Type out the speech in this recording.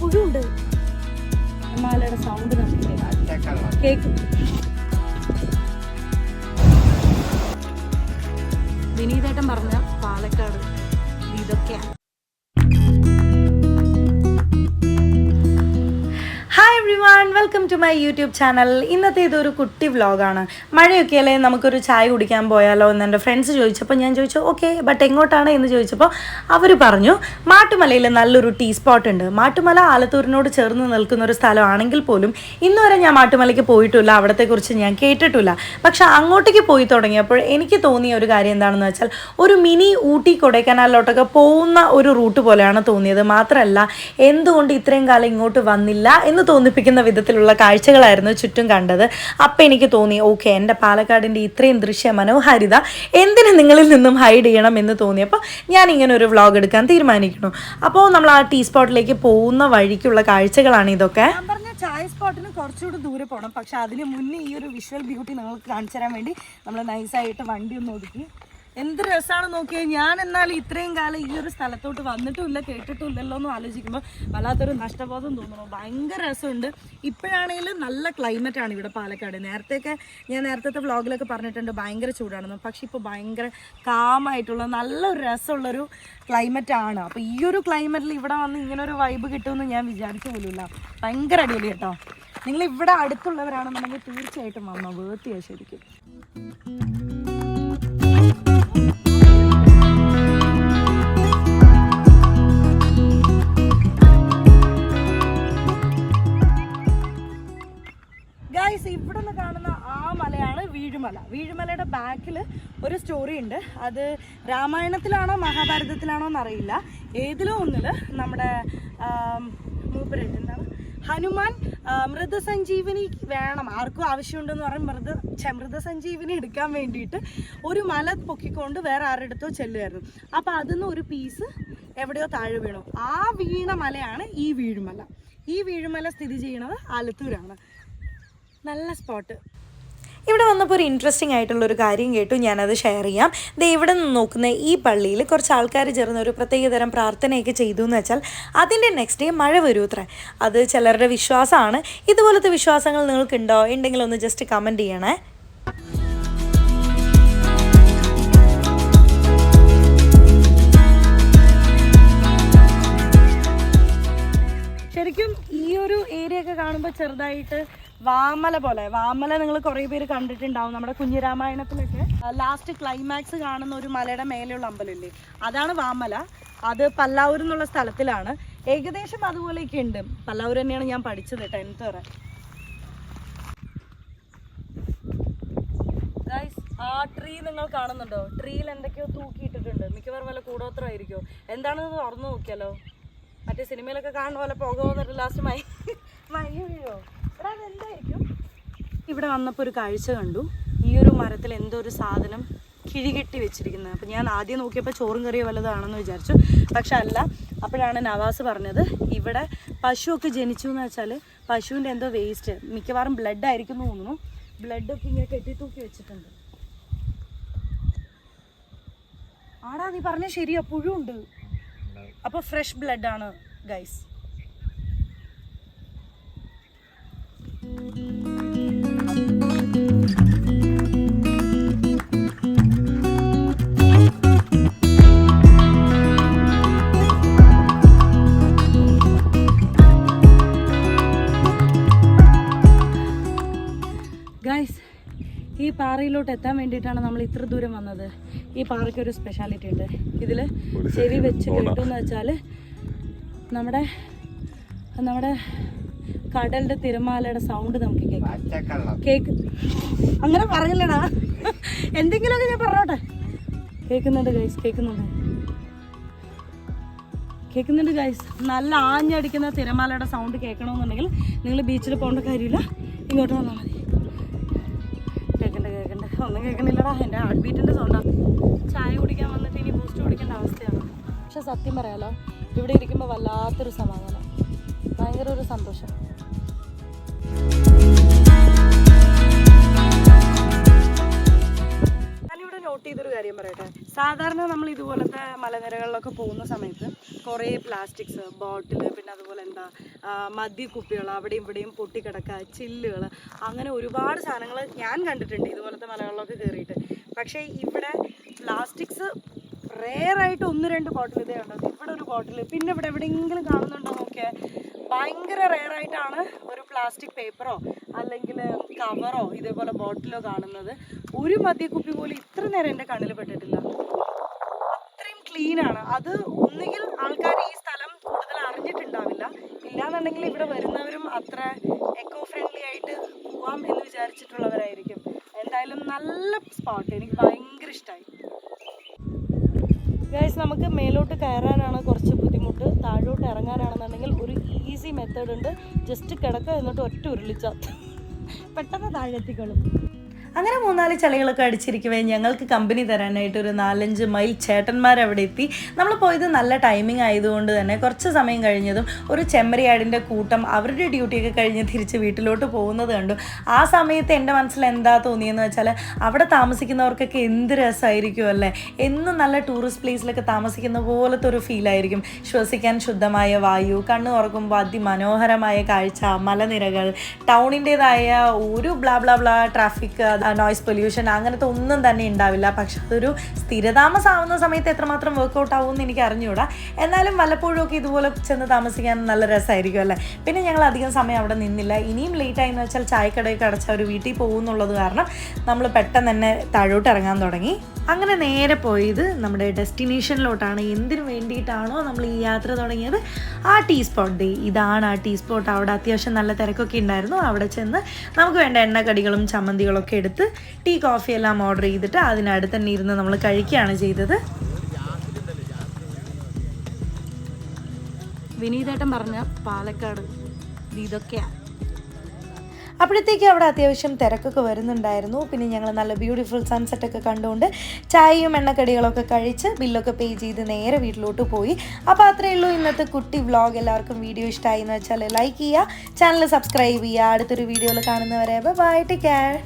പുഴുണ്ട്. തിരമാലയുടെ sound നമുക്ക് കേൾക്കും. വിനീതേട്ടൻ പറഞ്ഞ പാലക്കാട് ഇതൊക്കെയാണ്. Hi everyone, welcome to my YouTube channel. ഇന്നത്തെ ഇതൊരു കുട്ടി വ്ളോഗാണ്. മഴയൊക്കെ അല്ലേ, നമുക്കൊരു ചായ കുടിക്കാൻ പോയാലോ എന്ന് എൻ്റെ ഫ്രണ്ട്സ് ചോദിച്ചപ്പോൾ ഞാൻ ചോദിച്ചു ഓക്കെ, ബട്ട് എങ്ങോട്ടാണ് എന്ന് ചോദിച്ചപ്പോൾ അവർ പറഞ്ഞു മാട്ടുമലയിൽ നല്ലൊരു ടീ സ്പോട്ട് ഉണ്ട്. മാട്ടുമല ആലത്തൂരിനോട് ചേർന്ന് നിൽക്കുന്ന ഒരു സ്ഥലമാണെങ്കിൽ പോലും ഇന്നുവരെ ഞാൻ മാട്ടുമലയ്ക്ക് പോയിട്ടില്ല, അവിടത്തെക്കുറിച്ച് ഞാൻ കേട്ടിട്ടില്ല. പക്ഷെ അങ്ങോട്ടേക്ക് പോയി തുടങ്ങിയപ്പോൾ എനിക്ക് തോന്നിയ ഒരു കാര്യം എന്താണെന്ന് വെച്ചാൽ ഒരു മിനി ഊട്ടി കൊടൈക്കനാലിലോട്ടൊക്കെ പോകുന്ന ഒരു റൂട്ട് പോലെയാണ് തോന്നിയത്. മാത്രമല്ല എന്തുകൊണ്ട് ഇത്രയും കാലം ഇങ്ങോട്ട് വന്നില്ല എന്ന് തോന്നിപ്പിക്കുന്ന വിധത്തിലുള്ള കാഴ്ചകളായിരുന്നു ചുറ്റും കണ്ടത്. അപ്പം എനിക്ക് തോന്നി ഓക്കെ, എൻ്റെ പാലക്കാടിൻ്റെ ഇത്രയും ദൃശ്യ മനോഹാരിത എന്തിന് നിങ്ങളിൽ നിന്നും ഹൈഡ് ചെയ്യണം എന്ന് തോന്നിയപ്പോൾ ഞാൻ ഇങ്ങനെ ഒരു വ്ളോഗ് എടുക്കാൻ തീരുമാനിക്കുന്നു. അപ്പോൾ നമ്മൾ ആ ടീ സ്പോട്ടിലേക്ക് പോകുന്ന വഴിക്കുള്ള കാഴ്ചകളാണ് ഇതൊക്കെ. ഞാൻ പറഞ്ഞ ചായ സ്പോട്ടിന് കുറച്ചുകൂടി ദൂരെ പോകണം, പക്ഷെ അതിന് മുന്നേ ഈ ഒരു വിഷ്വൽ ബ്യൂട്ടി നിങ്ങൾക്ക് കാണിച്ചു തരാൻ വേണ്ടി നമ്മൾ നൈസായിട്ട് വണ്ടി ഒന്ന് ഒതുക്കി. എന്ത് രസമാണ് നോക്കിയാൽ. ഞാൻ എന്നാൽ ഇത്രയും കാലം ഈ ഒരു സ്ഥലത്തോട്ട് വന്നിട്ടുമില്ല, കേട്ടിട്ടില്ലല്ലോ എന്ന് ആലോചിക്കുമ്പോൾ വല്ലാത്തൊരു നഷ്ടബോധം തോന്നുന്നു. ഭയങ്കര രസമുണ്ട്. ഇപ്പോഴാണെങ്കിലും നല്ല ക്ലൈമറ്റാണ് ഇവിടെ പാലക്കാട്. ഞാൻ നേരത്തെ വ്ളോഗിലൊക്കെ പറഞ്ഞിട്ടുണ്ട് ഭയങ്കര ചൂടാണെന്ന്. പക്ഷെ ഇപ്പോൾ ഭയങ്കര കാമായിട്ടുള്ള നല്ലൊരു രസമുള്ളൊരു ക്ലൈമറ്റാണ്. അപ്പോൾ ഈ ഒരു ക്ലൈമറ്റിൽ ഇവിടെ വന്ന് ഇങ്ങനൊരു വൈബ് കിട്ടുമെന്ന് ഞാൻ വിചാരിച്ച പോലുമില്ല. ഭയങ്കര അടിപൊളി കേട്ടോ. നിങ്ങൾ ഇവിടെ അടുത്തുള്ളവരാണെന്നുണ്ടെങ്കിൽ തീർച്ചയായിട്ടും വന്നോ, വേർത്തിയാ ശരിക്കും. ഇവിടെ നിന്ന് കാണുന്ന ആ മലയാണ് വീഴുമല. വീഴുമലയുടെ ബാക്കിൽ ഒരു സ്റ്റോറി ഉണ്ട്. അത് രാമായണത്തിലാണോ മഹാഭാരതത്തിലാണോ എന്നറിയില്ല, ഏതിലോ ഒന്നിൽ നമ്മുടെ മൂപ്പര് എന്താണ് ഹനുമാൻ മൃതസഞ്ജീവനി വേണം, ആർക്കും ആവശ്യമുണ്ടെന്ന് പറഞ്ഞ് മൃതസഞ്ജീവനി എടുക്കാൻ വേണ്ടിയിട്ട് ഒരു മല പൊക്കിക്കൊണ്ട് വേറെ ആരുടെടുത്തോ ചെല്ലുമായിരുന്നു. അപ്പോൾ അതിന്ന് ഒരു പീസ് എവിടെയോ താഴെ വീണു. ആ വീണ മലയാണ് ഈ വീഴുമല. ഈ വീഴുമല സ്ഥിതി ചെയ്യുന്നത് ആലത്തൂരാണ്. നല്ല സ്പോട്ട്. ഇവിടെ വന്നപ്പോൾ ഒരു ഇൻട്രസ്റ്റിംഗ് ആയിട്ടുള്ളൊരു കാര്യം കേട്ടു, ഞാനത് ഷെയർ ചെയ്യാം. ഇവിടെ നിന്ന് നോക്കുന്ന ഈ പള്ളിയിൽ കുറച്ച് ആൾക്കാർ ചേർന്ന് ഒരു പ്രത്യേകതരം പ്രാർത്ഥനയൊക്കെ ചെയ്തു എന്ന് വെച്ചാൽ അതിൻ്റെ നെക്സ്റ്റ് ഡേ മഴ വരൂത്രേ. അത് ചിലരുടെ വിശ്വാസമാണ്. ഇതുപോലത്തെ വിശ്വാസങ്ങൾ നിങ്ങൾക്കുണ്ടോ? ഉണ്ടെങ്കിൽ ഒന്ന് ജസ്റ്റ് കമൻറ്റ് ചെയ്യണേ. ശരിക്കും ഈ ഒരു ഏരിയ ഒക്കെ കാണുമ്പോൾ ചെറുതായിട്ട് വാമല പോലെ. വാമല നിങ്ങൾ കുറേ പേര് കണ്ടിട്ടുണ്ടാവും. നമ്മുടെ കുഞ്ഞിരാമായണത്തിലൊക്കെ ലാസ്റ്റ് ക്ലൈമാക്സ് കാണുന്ന ഒരു മലയുടെ മേലെയുള്ള അമ്പലമില്ലേ, അതാണ് വാമല. അത് പല്ലാവൂർ എന്നുള്ള സ്ഥലത്തിലാണ്. ഏകദേശം അതുപോലെയൊക്കെ ഉണ്ട്. പല്ലാവൂർ തന്നെയാണ് ഞാൻ പഠിച്ചത് 10th വരെ. ഗൈസ്, ആ ട്രീ നിങ്ങൾ കാണുന്നുണ്ടോ? ട്രീയിൽ എന്തൊക്കെയോ തൂക്കിയിട്ടിട്ടുണ്ട്. മിക്കവാറും വല്ല കൂടോത്രമായിരിക്കും. എന്താണെന്ന് തുറന്നു നോക്കിയാലോ? മറ്റേ സിനിമയിലൊക്കെ കാണുന്ന പോലെ പുക വന്നിട്ട് ലാസ്റ്റ് വീഴോ? ഇവിടെ അതെന്തായിരിക്കും? ഇവിടെ വന്നപ്പോൾ ഒരു കാഴ്ച കണ്ടു. ഈ ഒരു മരത്തിൽ എന്തോ ഒരു സാധനം കിഴികെട്ടി വെച്ചിരിക്കുന്നത്. അപ്പം ഞാൻ ആദ്യം നോക്കിയപ്പോൾ ചോറും കറിയോ വല്ലതാണെന്ന് വിചാരിച്ചു, പക്ഷെ അല്ല. അപ്പോഴാണ് നവാസ് പറഞ്ഞത് ഇവിടെ പശുവൊക്കെ ജനിച്ചു എന്ന് വെച്ചാൽ പശുവിൻ്റെ എന്തോ വേസ്റ്റ്, മിക്കവാറും ബ്ലഡ് ആയിരിക്കും എന്ന് തോന്നുന്നു. ബ്ലഡൊക്കെ ഇങ്ങനെ കെട്ടി തൂക്കി വെച്ചിട്ടുണ്ട്. ആടാ, നീ പറഞ്ഞ ശരിയാ, പുഴുണ്ട്. അപ്പോൾ ഫ്രഷ് ബ്ലഡാണ് ഗൈസ്. ഗൈസ്, ഈ പാറയിലോട്ട് എത്താൻ വേണ്ടിയിട്ടാണ് നമ്മൾ ഇത്ര ദൂരം വന്നത്. ഈ പാറയ്ക്ക് ഒരു സ്പെഷ്യാലിറ്റി ഉണ്ട്. ഇതിൽ ചെവി വെച്ച് കേട്ടെന്ന് വെച്ചാൽ നമ്മുടെ കടലിൻ്റെ തിരമാലയുടെ സൗണ്ട് നമുക്ക് കേക്ക്. അങ്ങനെ പറഞ്ഞില്ലടാ, എന്തെങ്കിലുമൊക്കെ ഞാൻ പറഞ്ഞോട്ടെ. കേൾക്കുന്നുണ്ട് ഗൈസ്, കേൾക്കുന്നുണ്ട് ഗൈസ്. നല്ല ആഞ്ഞടിക്കുന്ന തിരമാലയുടെ സൗണ്ട് കേൾക്കണമെന്നുണ്ടെങ്കിൽ നിങ്ങൾ ബീച്ചിൽ പോകേണ്ട കാര്യമില്ല, ഇങ്ങോട്ട് വന്നാൽ മതി. കേൾക്കണ്ട ഒന്നും കേൾക്കണില്ലടാ. എൻ്റെ ഹാർട്ട് ബീറ്റിൻ്റെ സൗണ്ടാണ്. ചായ കുടിക്കാൻ വന്നിട്ട് ഇനി ബൂസ്റ്റ് കുടിക്കേണ്ട അവസ്ഥയാണ്. പക്ഷെ സത്യം പറയാലോ, ഇവിടെ ഇരിക്കുമ്പോൾ വല്ലാത്തൊരു സമാധാനം, ഭയങ്കര ഒരു സന്തോഷം. ഞാനിവിടെ നോട്ട് ചെയ്തൊരു കാര്യം പറയട്ടെ. സാധാരണ നമ്മൾ ഇതുപോലത്തെ മലനിരകളിലൊക്കെ പോകുന്ന സമയത്ത് കുറേ പ്ലാസ്റ്റിക്സ്, ബോട്ടിൽ, പിന്നെ അതുപോലെ മദ്യക്കുപ്പികൾ അവിടെയും ഇവിടെയും പൊട്ടിക്കിടക്കുക, ചില്ലുകൾ, അങ്ങനെ ഒരുപാട് സാധനങ്ങൾ ഞാൻ കണ്ടിട്ടുണ്ട് ഇതുപോലത്തെ മലകളിലൊക്കെ കയറിയിട്ട്. പക്ഷേ ഇവിടെ പ്ലാസ്റ്റിക്സ് റെയറായിട്ട് 1-2 ബോട്ടിൽ ഇതേ ഉണ്ടോ, ഇവിടെ ഒരു ബോട്ടിൽ, പിന്നെ ഇവിടെ എവിടെയെങ്കിലും കാണുന്നുണ്ടോ നോക്കിയാൽ ഭയങ്കര റെയറായിട്ടാണ് ഒരു പ്ലാസ്റ്റിക് പേപ്പറോ അല്ലെങ്കിൽ കവറോ ഇതേപോലെ ബോട്ടിലോ കാണുന്നത്. ഒരു മദ്യക്കുപ്പി പോലും ഇത്ര നേരം എൻ്റെ കണ്ണിൽ പെട്ടിട്ടില്ല. അത്രയും ക്ലീനാണ്. അത് ഒന്നുകിൽ ആൾക്കാർ ഈ സ്ഥലം കൂടുതൽ അറിഞ്ഞിട്ടുണ്ടാവില്ല, ഇല്ലാന്നുണ്ടെങ്കിൽ ഇവിടെ വരുന്നവരും അത്ര എക്കോ ഫ്രണ്ട്ലി ആയിട്ട് പോവാം എന്ന് വിചാരിച്ചിട്ടുള്ളവരായിരിക്കും. എന്തായാലും നല്ല സ്പോട്ട്, എനിക്ക് ഭയങ്കര ഇഷ്ടമായി. ഗൈസ്, നമുക്ക് മേലോട്ട് കയറാനാണ് കുറച്ച് ബുദ്ധിമുട്ട്. താഴോട്ട് ഇറങ്ങാനാണെന്നുണ്ടെങ്കിൽ ഒരു ഈസി മെത്തേഡ് ഉണ്ട്. ജസ്റ്റ് കിടക്കുക, എന്നിട്ട് ഒറ്റ ഉരുളിച്ചാൽ പെട്ടെന്ന് താഴെത്തിക്കളും. അങ്ങനെ 3-4 ചളികളൊക്കെ അടിച്ചിരിക്കുവേ ഞങ്ങൾക്ക് കമ്പനി തരാനായിട്ട് ഒരു 4-5 മൈൽ ചേട്ടന്മാരവിടെ എത്തി. നമ്മൾ പോയത് നല്ല ടൈമിംഗ് ആയതുകൊണ്ട് തന്നെ കുറച്ച് സമയം കഴിഞ്ഞതും ഒരു ചെമ്മരിയാടിൻ്റെ കൂട്ടം അവരുടെ ഡ്യൂട്ടിയൊക്കെ കഴിഞ്ഞ് തിരിച്ച് വീട്ടിലോട്ട് പോകുന്നത് കണ്ടു. ആ സമയത്ത് എൻ്റെ മനസ്സിൽ എന്താ തോന്നിയെന്ന് വെച്ചാൽ അവിടെ താമസിക്കുന്നവർക്കൊക്കെ എന്ത് രസമായിരിക്കും അല്ലേ. എന്നും നല്ല ടൂറിസ്റ്റ് പ്ലേസിലൊക്കെ താമസിക്കുന്ന പോലത്തെ ഒരു ഫീലായിരിക്കും. ശ്വസിക്കാൻ ശുദ്ധമായ വായു, കണ്ണ് തുറക്കുമ്പോൾ അതിമനോഹരമായ കാഴ്ച, മലനിരകൾ, ടൗണിൻ്റേതായ ഒരു blah blah blah traffic, noise pollution, അങ്ങനത്തെ ഒന്നും തന്നെ ഉണ്ടാവില്ല. പക്ഷെ അതൊരു സ്ഥിരതാമസമാവുന്ന സമയത്ത് എത്രമാത്രം വർക്കൗട്ട് ആവുമെന്ന് എനിക്ക് അറിഞ്ഞുകൂടാ. എന്നാലും വല്ലപ്പോഴും ഒക്കെ ഇതുപോലെ ചെന്ന് താമസിക്കാൻ നല്ല രസമായിരിക്കും അല്ലേ. പിന്നെ ഞങ്ങൾ അധികം സമയം അവിടെ നിന്നില്ല. ഇനിയും ലേറ്റായെന്ന് വെച്ചാൽ ചായക്കടയൊക്കെ അടച്ച് അവർ വീട്ടിൽ പോകുന്നുള്ളത് കാരണം നമ്മൾ പെട്ടെന്ന് തന്നെ താഴോട്ട് ഇറങ്ങാൻ തുടങ്ങി. അങ്ങനെ നേരെ പോയത് നമ്മുടെ ഡെസ്റ്റിനേഷനിലോട്ടാണ്. എന്തിനു വേണ്ടിയിട്ടാണോ നമ്മൾ ഈ യാത്ര തുടങ്ങിയത്, ആ ടീ സ്പോട്ട്. ഇതാണ് ആ ടീ സ്പോട്ട്. അവിടെ അത്യാവശ്യം നല്ല തിരക്കൊക്കെ ഉണ്ടായിരുന്നു. അവിടെ ചെന്ന് നമുക്ക് വേണ്ട എണ്ണക്കടികളും ചമ്മന്തികളൊക്കെ എടുത്ത് ടീ, കോഫി എല്ലാം ഓർഡർ ചെയ്തിട്ട് അതിനടുത്ത് തന്നെ ഇരുന്ന് നമ്മൾ കഴിക്കുകയാണ് ചെയ്തത്. വിനീതേട്ടൻ പറഞ്ഞ പാലക്കാട് ഇതൊക്കെയാണ്. അപ്പോഴത്തേക്കും അവിടെ അത്യാവശ്യം തിരക്കൊക്കെ വരുന്നുണ്ടായിരുന്നു. പിന്നെ ഞങ്ങൾ നല്ല ബ്യൂട്ടിഫുൾ സൺസെറ്റൊക്കെ കണ്ടുകൊണ്ട് ചായയും എണ്ണക്കടികളൊക്കെ കഴിച്ച് ബില്ലൊക്കെ പേ ചെയ്ത് നേരെ വീട്ടിലോട്ട് പോയി. അപ്പോൾ അത്രയേ ഉള്ളൂ ഇന്നത്തെ കുട്ടി വ്ളോഗ്. എല്ലാവർക്കും വീഡിയോ ഇഷ്ടമായി എന്ന് വെച്ചാൽ ലൈക്ക് ചെയ്യുക, ചാനൽ സബ്സ്ക്രൈബ് ചെയ്യുക. അടുത്തൊരു വീഡിയോയിൽ കാണുന്നവരെ ബൈ, ടേക്ക് കെയർ.